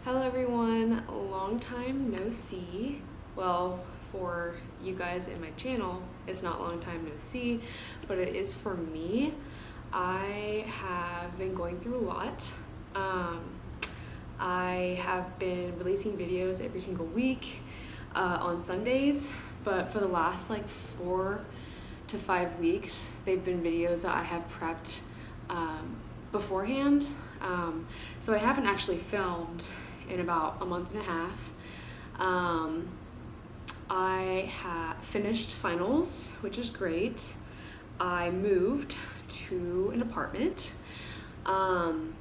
Hello everyone, long time no see. Well, for you guys in my channel, it's not long time no see, but it is for me. I have been going through a lot. Um, I have been releasing videos every single week on Sundays, but for the last like 4 to 5 weeks, they've been videos that I have prepped beforehand. So I haven't actually filmed in about a month and a half. I have finished finals, which is great. I moved to an apartment, and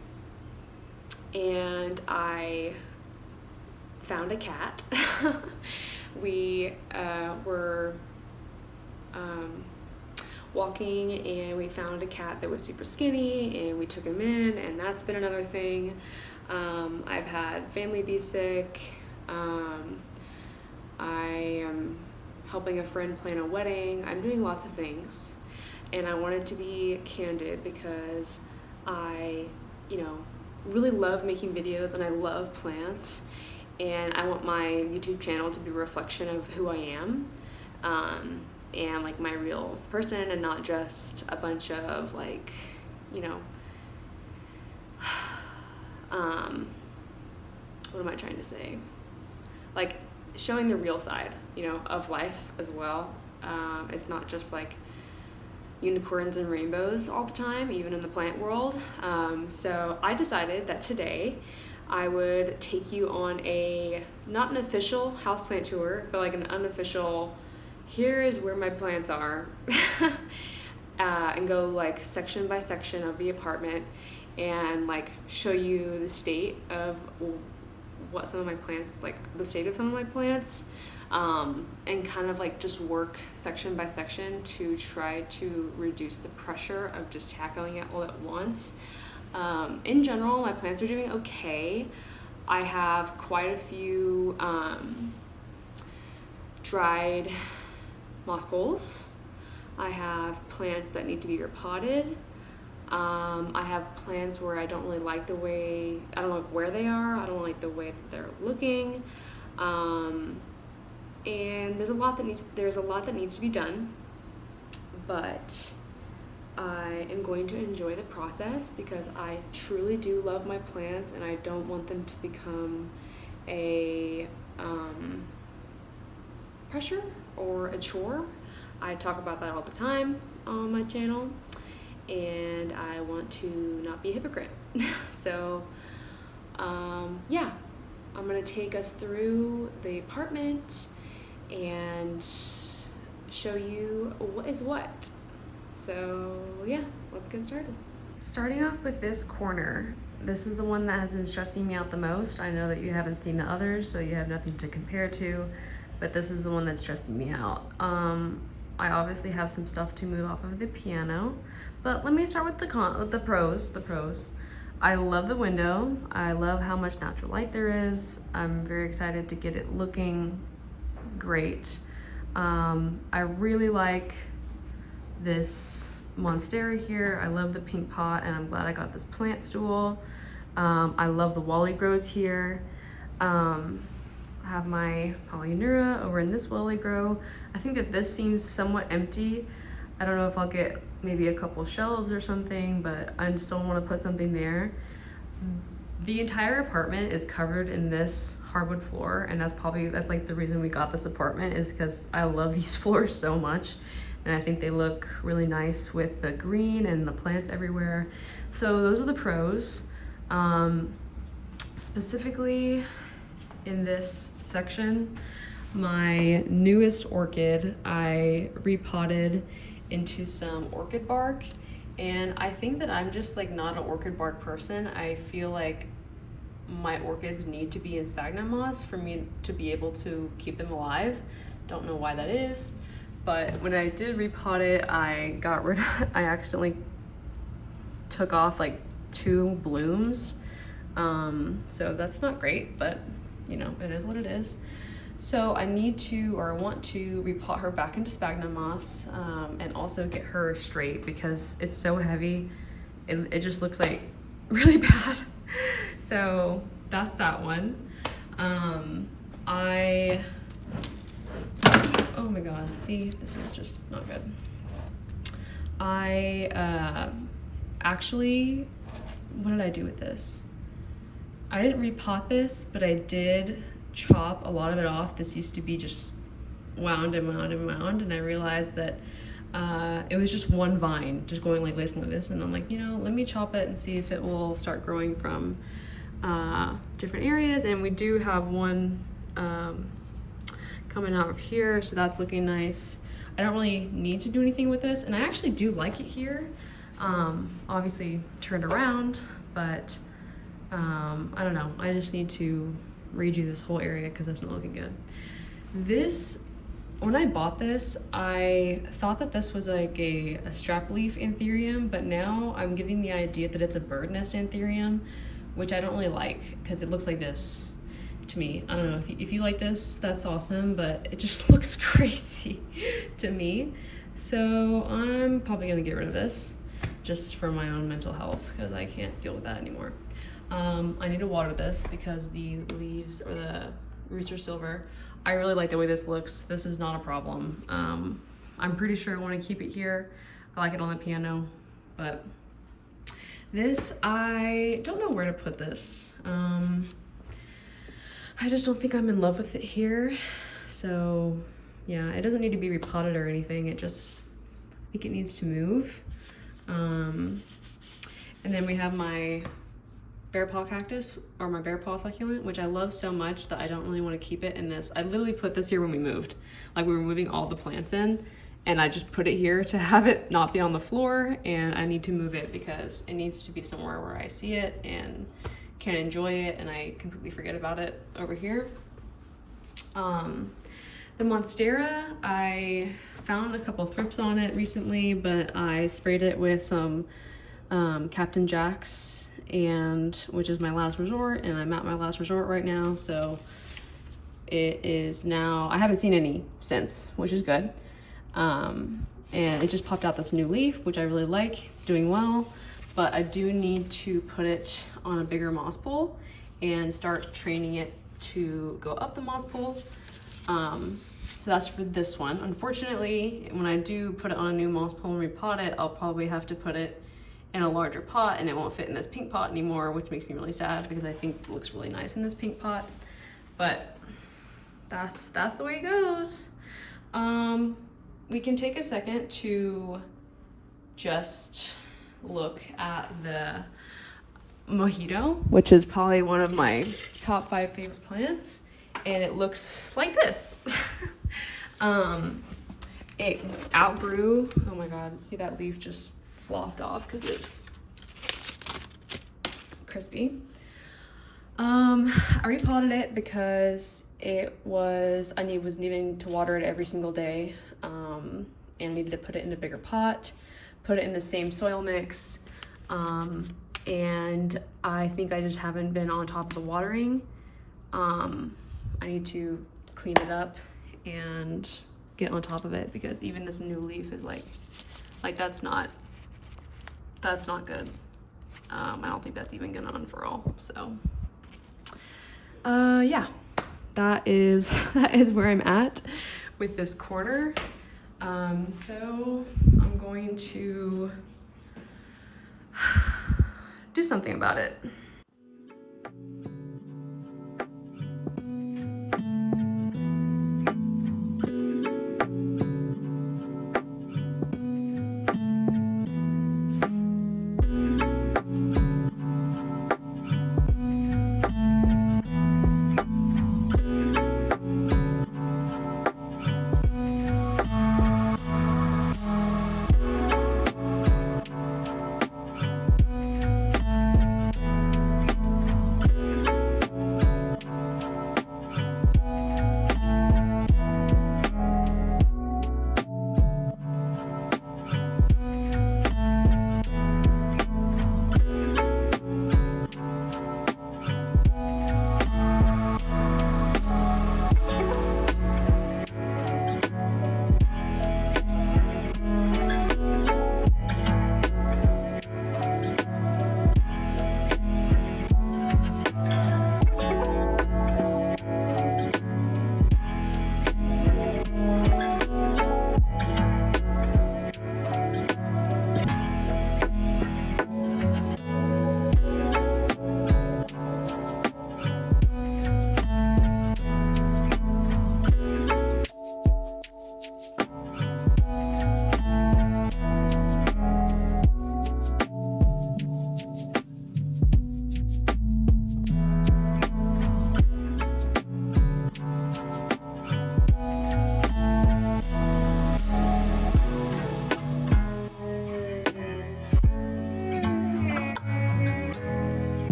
I found a cat. We were walking and we found a cat that was super skinny and we took him in, and that's been another thing. I've had family be sick. I am helping a friend plan a wedding. I'm doing lots of things, and I wanted to be candid because I, really love making videos and I love plants, and I want my YouTube channel to be a reflection of who I am. And like my real person, and not just a bunch of like, what am I trying to say? Like showing the real side, of life as well. It's not just like unicorns and rainbows all the time, even in the plant world. So I decided that today I would take you on not an official houseplant tour, but like an unofficial, here is where my plants are, and go like section by section of the apartment and like show you the state of what some of my plants, like the state of some of my plants, and kind of like just work section by section to try to reduce the pressure of just tackling it all at once. In general, my plants are doing okay. I have quite a few dried moss bowls. I have plants that need to be repotted. I have plants where I don't like where they are. I don't like the way that they're looking. And there's a lot that needs to be done, but I am going to enjoy the process because I truly do love my plants and I don't want them to become a pressure or a chore. I talk about that all the time on my channel, and I want to not be a hypocrite. So yeah, I'm gonna take us through the apartment and show you what is what. So yeah, let's get started. Starting off with this corner, this is the one that has been stressing me out the most. I know that you haven't seen the others, so you have nothing to compare to, but this is the one that's stressing me out. I obviously have some stuff to move off of the piano, but let me start with the pros. I love the window. I love how much natural light there is. I'm very excited to get it looking great. I really like this monstera here. I love the pink pot, and I'm glad I got this plant stool. I love the Wally grows here. I have my polyneura over in this Wally grow. I think that this seems somewhat empty. I don't know if I'll get maybe a couple shelves or something, but I just don't want to put something there. The entire apartment is covered in this hardwood floor, and that's like the reason we got this apartment, is because I love these floors so much, and I think they look really nice with the green and the plants everywhere. So those are the pros. Specifically in this section, my newest orchid I repotted into some orchid bark, and I think that I'm just like not an orchid bark person. I feel like my orchids need to be in sphagnum moss for me to be able to keep them alive. Don't know why that is, but when I did repot it, I accidentally took off like 2 blooms. So that's not great, but it is what it is. So I want to repot her back into sphagnum moss, and also get her straight because it's so heavy. It just looks like really bad. So that's that one. Oh my god, see, this is just not good. Actually, what did I do with this? I didn't repot this, but I did chop a lot of it off. This used to be just wound and wound and wound, and I realized that it was just one vine just going like this and like this, and I'm like, you know, let me chop it and see if it will start growing from different areas. And we do have one coming out of here, so that's looking nice. I don't really need to do anything with this, and I actually do like it here. Obviously turned around, but I don't know, I just need to redo this whole area because that's not looking good. This, when I bought this, I thought that this was like a strap leaf anthurium, but now I'm getting the idea that it's a bird nest anthurium, which I don't really like because it looks like this to me. I don't know, if you like this, that's awesome, but it just looks crazy to me. So I'm probably gonna get rid of this just for my own mental health because I can't deal with that anymore. I need to water this because the leaves or the roots are silver. I really like the way this looks. This is not a problem. I'm pretty sure I want to keep it here. I like it on the piano, but this, I don't know where to put this. I just don't think I'm in love with it here. So yeah, it doesn't need to be repotted or anything. It just, I think it needs to move. And then we have my bear paw cactus, or my bear paw succulent, which I love so much that I don't really want to keep it in this. I literally put this here when we moved. Like, we were moving all the plants in, and I just put it here to have it not be on the floor, and I need to move it because it needs to be somewhere where I see it and can enjoy it, and I completely forget about it over here. The Monstera, I found a couple thrips on it recently, but I sprayed it with some Captain Jack's, and which is my last resort, and I'm at my last resort right now, so it is now, I haven't seen any since, which is good. And it just popped out this new leaf, which I really like. It's doing well, but I do need to put it on a bigger moss pole and start training it to go up the moss pole. So that's for this one. Unfortunately, when I do put it on a new moss pole and repot it, I'll probably have to put it in a larger pot, and it won't fit in this pink pot anymore, which makes me really sad because I think it looks really nice in this pink pot. But that's the way it goes. We can take a second to just look at the mojito, which is probably one of my top 5 favorite plants, and it looks like this. It outgrew, oh my god, see that leaf just flopped off because it's crispy. I repotted it because I was needing to water it every single day, and needed to put it in a bigger pot, put it in the same soil mix, and I think I just haven't been on top of the watering. I need to clean it up and get on top of it because even this new leaf is like that's not good. I don't think that's even gonna unfurl. So yeah, that is where I'm at with this corner. So I'm going to do something about it.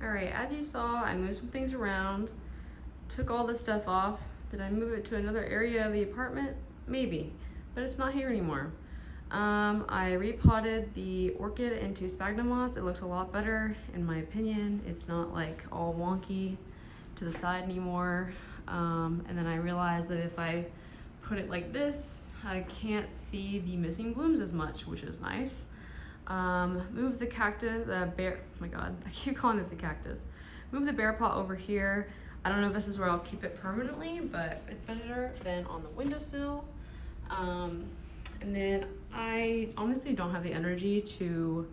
Alright, as you saw, I moved some things around, took all this stuff off. Did I move it to another area of the apartment? Maybe, but it's not here anymore. I repotted the orchid into sphagnum moss. It looks a lot better, in my opinion. It's not like all wonky to the side anymore. And then I realized that if I put it like this, I can't see the missing blooms as much, which is nice. Move the cactus, the bear, oh my god, I keep calling this a cactus. Move the bear pot over here. I don't know if this is where I'll keep it permanently, but it's better than on the windowsill. And then I honestly don't have the energy to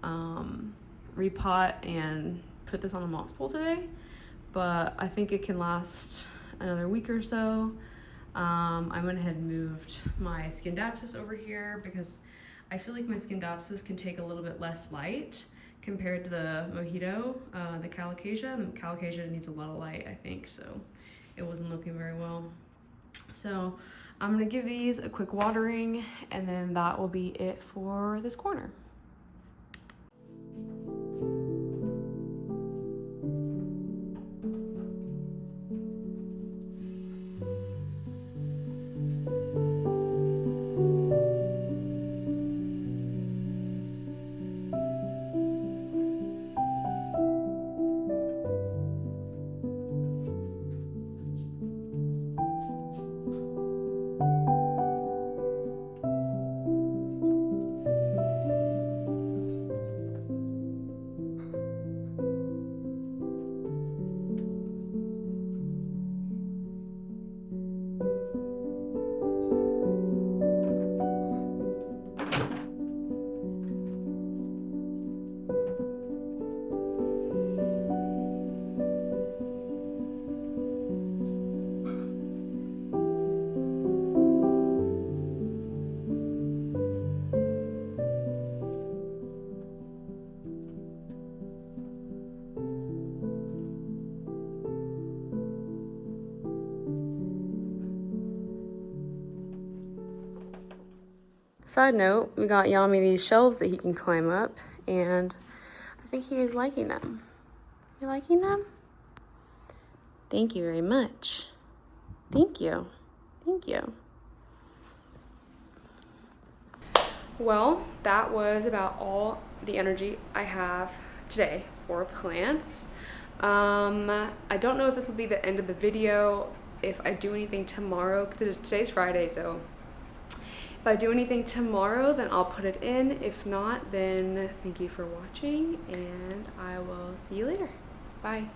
repot and put this on a moss pole today, but I think it can last another week or so. I went ahead and moved my Scindapsus over here because I feel like my Scindapsus can take a little bit less light compared to the Mojito, the Calocasia. The Calocasia needs a lot of light, I think, so it wasn't looking very well. So I'm gonna give these a quick watering, and then that will be it for this corner. Side note, we got Yami these shelves that he can climb up, and I think he is liking them. You liking them? Thank you very much. Thank you. Thank you. Well, that was about all the energy I have today for plants. I don't know if this will be the end of the video. If I do anything tomorrow, because today's Friday, so if I do anything tomorrow, then I'll put it in. If not, then thank you for watching, and I will see you later. Bye.